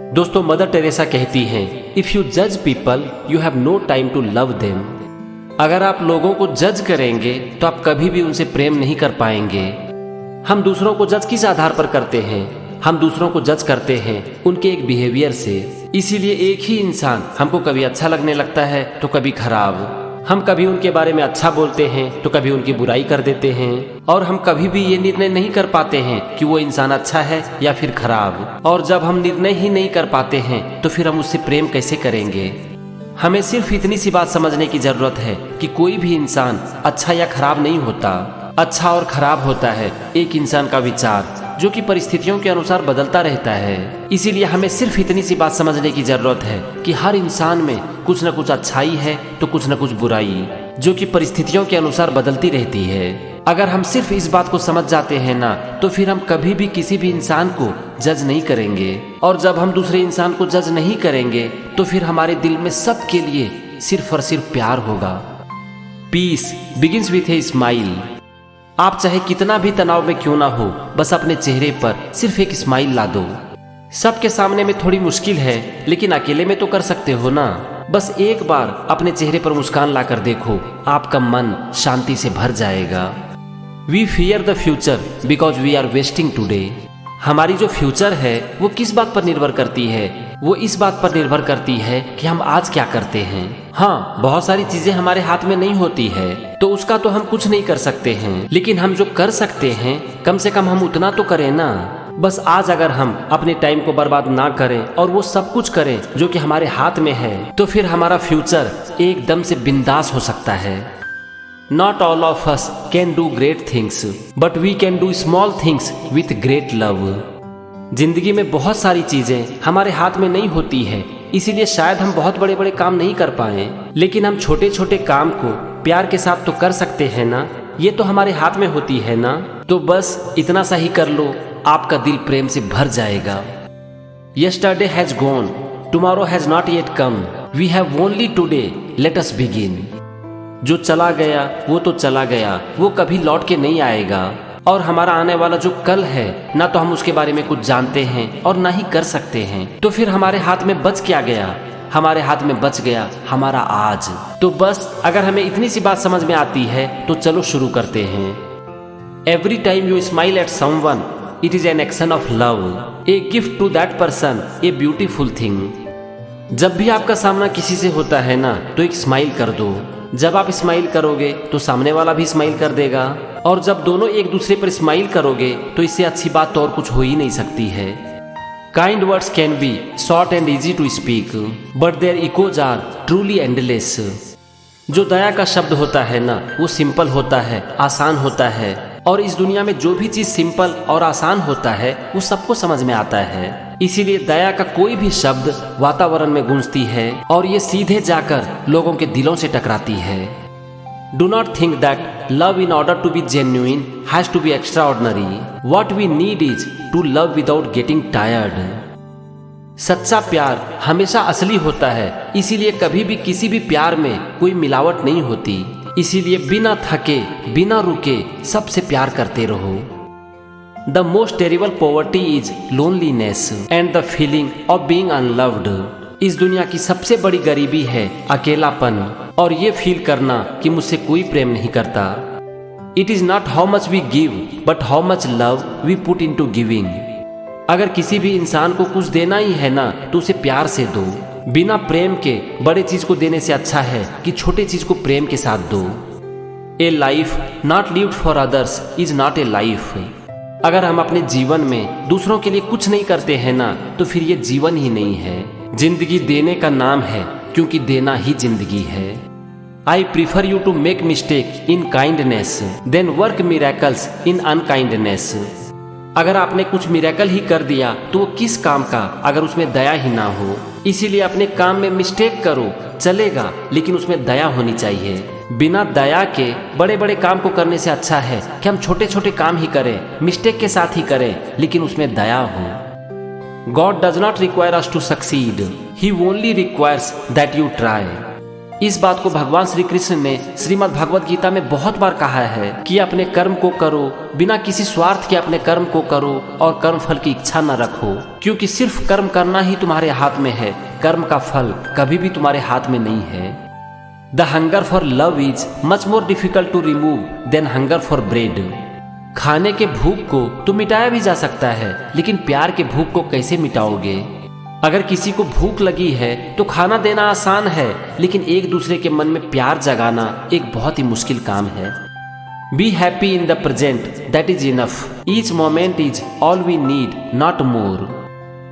दोस्तों, mother Teresa कहती हैं, इफ यू जज people you have no time to love them. अगर आप लोगों को जज करेंगे तो आप कभी भी उनसे प्रेम नहीं कर पाएंगे। हम दूसरों को जज किस आधार पर करते हैं? हम दूसरों को जज करते हैं उनके एक बिहेवियर से। इसीलिए एक ही इंसान हमको कभी अच्छा लगने लगता है तो कभी खराब। हम कभी उनके बारे में अच्छा बोलते हैं तो कभी उनकी बुराई कर देते हैं, और हम कभी भी ये निर्णय नहीं कर पाते हैं कि वो इंसान अच्छा है या फिर खराब। और जब हम निर्णय ही नहीं कर पाते हैं तो फिर हम उससे प्रेम कैसे करेंगे? हमें सिर्फ इतनी सी बात समझने की जरूरत है कि कोई भी इंसान अच्छा या खराब नहीं होता। अच्छा और खराब होता है एक इंसान का विचार, जो कि परिस्थितियों के अनुसार बदलता रहता है। इसीलिए हमें सिर्फ इतनी सी बात समझने की जरूरत है कि हर इंसान में कुछ न कुछ अच्छाई है तो कुछ न कुछ बुराई, जो कि परिस्थितियों के अनुसार बदलती रहती है। अगर हम सिर्फ इस बात को समझ जाते हैं ना, तो फिर हम कभी भी किसी भी इंसान को जज नहीं करेंगे। और जब हम दूसरे इंसान को जज नहीं करेंगे तो फिर हमारे दिल में सबके लिए सिर्फ और सिर्फ प्यार होगा। Peace begins with a smile. आप चाहे कितना भी तनाव में क्यों ना हो, बस अपने चेहरे पर सिर्फ एक स्माइल ला दो। सबके सामने में थोड़ी मुश्किल है, लेकिन अकेले में तो कर सकते हो ना। बस एक बार अपने चेहरे पर मुस्कान लाकर देखो, आपका मन शांति से भर जाएगा। We fear the future because we are wasting today. हमारी जो फ्यूचर है वो किस बात पर निर्भर करती है? वो इस बात पर निर्भर करती है कि हम आज क्या करते हैं। हाँ, बहुत सारी चीजें हमारे हाथ में नहीं होती है तो उसका तो हम कुछ नहीं कर सकते हैं, लेकिन हम जो कर सकते हैं कम से कम हम उतना तो करें ना। बस आज अगर हम अपने टाइम को बर्बाद ना करें और वो सब कुछ करें जो कि हमारे हाथ में है, तो फिर हमारा फ्यूचर एकदम से बिंदास हो सकता है। Not all of us can do great things, but we can do small things with great love. जिंदगी में बहुत सारी चीजें हमारे हाथ में नहीं होती है, इसीलिए शायद हम बहुत बड़े बड़े काम नहीं कर पाए, लेकिन हम छोटे छोटे काम को प्यार के साथ तो कर सकते हैं ना। ये तो हमारे हाथ में होती है ना। तो बस इतना सा ही कर लो, आपका दिल प्रेम से भर जाएगा। Yesterday has gone, tomorrow has not yet come. We have only today. Let us begin. जो चला गया वो तो चला गया, वो कभी लौट के नहीं आएगा। और हमारा आने वाला जो कल है, ना तो हम उसके बारे में कुछ जानते हैं और ना ही कर सकते हैं। तो फिर हमारे हाथ में बच क्या गया? हमारे हाथ में बच गया हमारा आज। तो बस अगर हमें इतनी सी बात समझ में आती है तो चलो शुरू करते हैं। Every time you smile at someone, it is an action of love, a gift to that person, a beautiful thing. जब भी आपका सामना किसी से होता है ना, तो एक स्माइल कर दो। जब आप स्माइल करोगे तो सामने वाला भी स्माइल कर देगा, और जब दोनों एक दूसरे पर स्माइल करोगे तो इससे अच्छी बात तो और कुछ हो ही नहीं सकती है। Kind words can be short and easy to speak, but their echoes are truly endless. जो दया का शब्द होता है ना, वो सिंपल होता है, आसान होता है, और इस दुनिया में जो भी चीज सिंपल और आसान होता है वो सबको समझ में आता है। इसीलिए दया का कोई भी शब्द वातावरण में गूंजती है और ये सीधे जाकर लोगों के दिलों से टकराती है। Do not think that love in order to be genuine has to be extraordinary. What we need is to love without getting tired. सच्चा प्यार हमेशा असली होता है, इसीलिए कभी भी किसी भी प्यार में कोई मिलावट नहीं होती। इसीलिए बिना थके बिना रुके सबसे प्यार करते रहो। The most terrible poverty is loneliness and the feeling of being unloved. इस दुनिया की सबसे बड़ी गरीबी है अकेलापन, और ये फील करना कि मुझसे कोई प्रेम नहीं करता। It is not how much we give but how much love we put into giving. अगर किसी भी इंसान को कुछ देना ही है ना, तो उसे प्यार से दो। बिना प्रेम के बड़े चीज को देने से अच्छा है कि छोटे चीज को प्रेम के साथ दो। ए life not lived for others is not a life. अगर हम अपने जीवन में दूसरों के लिए कुछ नहीं करते हैं ना, तो फिर ये जीवन ही नहीं है। जिंदगी देने का नाम है, क्योंकि देना ही जिंदगी है। I prefer you to make mistake in kindness than work miracles in unkindness. अगर आपने कुछ मिरेकल ही कर दिया तो वो किस काम का, अगर उसमें दया ही ना हो। इसीलिए अपने काम में मिस्टेक करो, चलेगा, लेकिन उसमें दया होनी चाहिए। बिना दया के बड़े बड़े काम को करने से अच्छा है कि हम छोटे छोटे काम ही करें, मिस्टेक के साथ ही करें, लेकिन उसमें दया हो। God does not require us to succeed, he only requires that you try. इस बात को भगवान श्री कृष्ण ने श्रीमद् भगवद गीता में बहुत बार कहा है कि अपने कर्म को करो, बिना किसी स्वार्थ के अपने कर्म को करो और कर्म फल की इच्छा न रखो, क्योंकि सिर्फ कर्म करना ही तुम्हारे हाथ में है, कर्म का फल कभी भी तुम्हारे हाथ में नहीं है। The hunger for love is much more difficult to remove than hunger for bread. खाने के भूख को तो मिटाया भी जा सकता है, लेकिन प्यार के भूख को कैसे मिटाओगे? अगर किसी को भूख लगी है तो खाना देना आसान है, लेकिन एक दूसरे के मन में प्यार जगाना एक बहुत ही मुश्किल काम है। Be happy in the present, that is enough. Each moment is all we need, not more.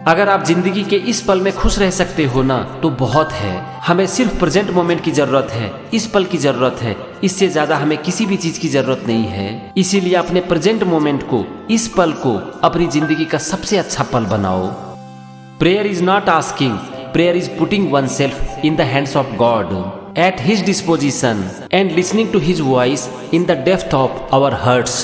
अगर आप जिंदगी के इस पल में खुश रह सकते हो ना, तो बहुत है। हमें सिर्फ प्रेजेंट मोमेंट की जरूरत है, इस पल की जरूरत है, इससे ज्यादा हमें किसी भी चीज की जरूरत नहीं है। इसीलिए अपने प्रेजेंट मोमेंट को, इस पल को अपनी जिंदगी का सबसे अच्छा पल बनाओ। Prayer is not asking, prayer is putting oneself in the hands of God, at His disposition and listening to His voice in the depth of our hearts.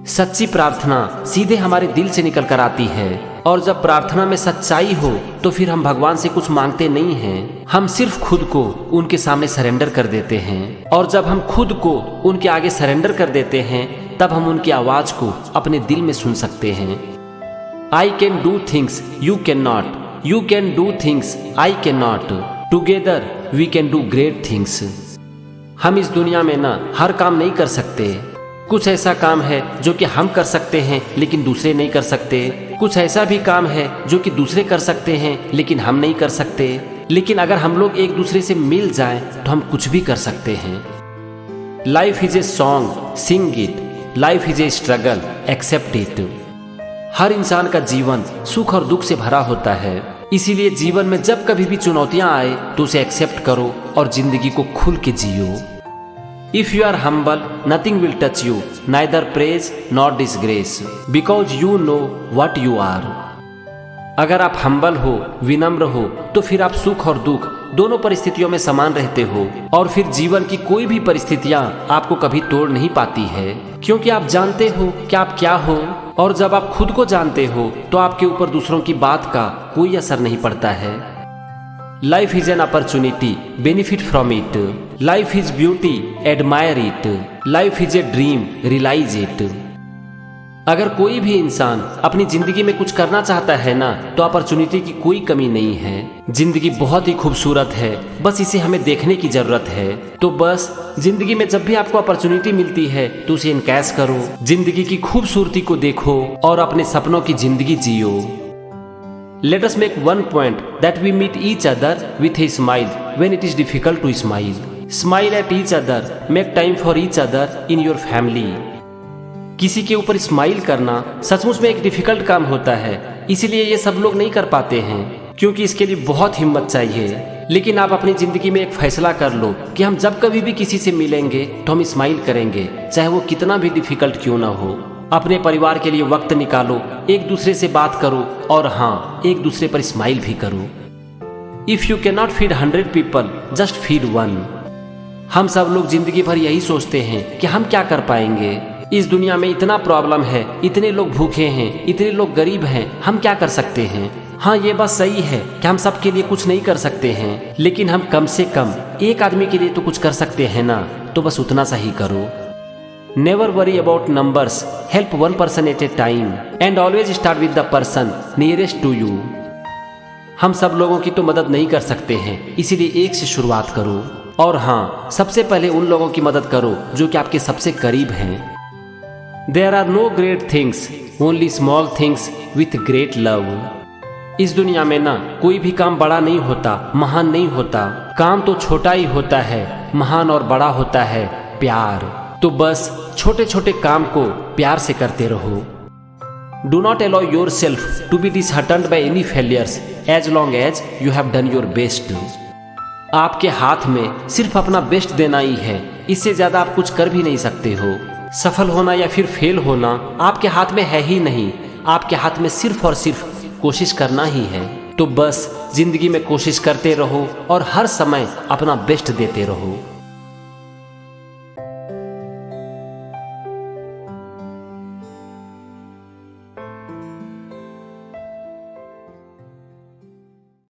सच्ची प्रार्थना सीधे हमारे दिल से निकल कर आती है, और जब प्रार्थना में सच्चाई हो तो फिर हम भगवान से कुछ मांगते नहीं हैं, हम सिर्फ खुद को उनके सामने सरेंडर कर देते हैं। और जब हम खुद को उनके आगे सरेंडर कर देते हैं, तब हम उनकी आवाज को अपने दिल में सुन सकते हैं। I can do things you cannot, you can do things I cannot, together we can do great things. हम इस दुनिया में ना हर काम नहीं कर सकते। कुछ ऐसा काम है जो कि हम कर सकते हैं लेकिन दूसरे नहीं कर सकते। कुछ ऐसा भी काम है जो कि दूसरे कर सकते हैं लेकिन हम नहीं कर सकते। लेकिन अगर हम लोग एक दूसरे से मिल जाएं तो हम कुछ भी कर सकते हैं। Life is a song, sing it. Life is a struggle, accept it. हर इंसान का जीवन सुख और दुख से भरा होता है, इसीलिए जीवन में जब कभी भी चुनौतियां आए तो उसे एक्सेप्ट करो और जिंदगी को खुल के जियो। If you are humble, nothing will touch you, neither praise not disgrace, because you know what you are. अगर आप हम्बल हो, विनम्र हो, तो फिर आप सुख और दुख दोनों परिस्थितियों में समान रहते हो, और फिर जीवन की कोई भी परिस्थितियां आपको कभी तोड़ नहीं पाती है, क्योंकि आप जानते हो कि आप क्या हो। और जब आप खुद को जानते हो तो आपके ऊपर दूसरों की बात का कोई असर नहीं पड़ता है। Life is an opportunity, benefit from it. Life is beauty, admire it. Life is a dream, realise it. अगर कोई भी इंसान अपनी जिंदगी में कुछ करना चाहता है ना, तो अपॉर्चुनिटी की कोई कमी नहीं है। जिंदगी बहुत ही खूबसूरत है, बस इसे हमें देखने की जरूरत है। तो बस जिंदगी में जब भी आपको अपॉर्चुनिटी मिलती है तो उसे इनकैश करो, जिंदगी की खूबसूरती को देखो और अपने सपनों की जिंदगी जियो। Let us make one point that we meet each other with a smile when it is difficult to smile. Smile at each other, make time for each other in your family. किसी के ऊपर smile करना सचमुच में एक difficult काम होता है, इसीलिए ये सब लोग नहीं कर पाते हैं, क्योंकि इसके लिए बहुत हिम्मत चाहिए। लेकिन आप अपनी जिंदगी में एक फैसला कर लो कि हम जब कभी भी किसी से मिलेंगे तो हम स्माइल करेंगे, चाहे वो कितना भी डिफिकल्ट क्यों ना हो। अपने परिवार के लिए वक्त निकालो, एक दूसरे से बात करो, और हाँ, एक दूसरे पर स्माइल भी करो। If you can not feed 100 people, just feed 1। हम सब लोग जिंदगी भर यही सोचते हैं कि हम क्या कर पाएंगे। इस दुनिया में इतना प्रॉब्लम है, इतने लोग भूखे हैं, इतने लोग गरीब हैं, हम क्या कर सकते हैं। हाँ, ये बात सही है कि हम सबके लिए कुछ नहीं कर सकते हैं, लेकिन हम कम से कम एक आदमी के लिए तो कुछ कर सकते हैं ना, तो बस उतना सा ही करो। Never worry about numbers, help one person at a time, and always start with the person nearest to you. हम सब लोगों की तो मदद नहीं कर सकते हैं, इसीलिए एक से शुरुआत करो, और हाँ, सबसे पहले उन लोगों की मदद करो जो कि आपके सबसे करीब हैं। There are no great things, only small things with great love. इस दुनिया में ना कोई भी काम बड़ा नहीं होता, महान नहीं होता। काम तो छोटा ही होता है, महान और बड़ा होता है प्यार। तो बस छोटे छोटे काम को प्यार से करते रहो। Do not allow yourself to be disheartened by any failures as long as you have done your best. आपके हाथ में सिर्फ अपना बेस्ट देना ही है, इससे ज्यादा आप कुछ कर भी नहीं सकते हो। सफल होना या फिर फेल होना आपके हाथ में है ही नहीं, आपके हाथ में सिर्फ और सिर्फ कोशिश करना ही है। तो बस जिंदगी में कोशिश करते रहो और हर समय अपना बेस्ट देते रहो।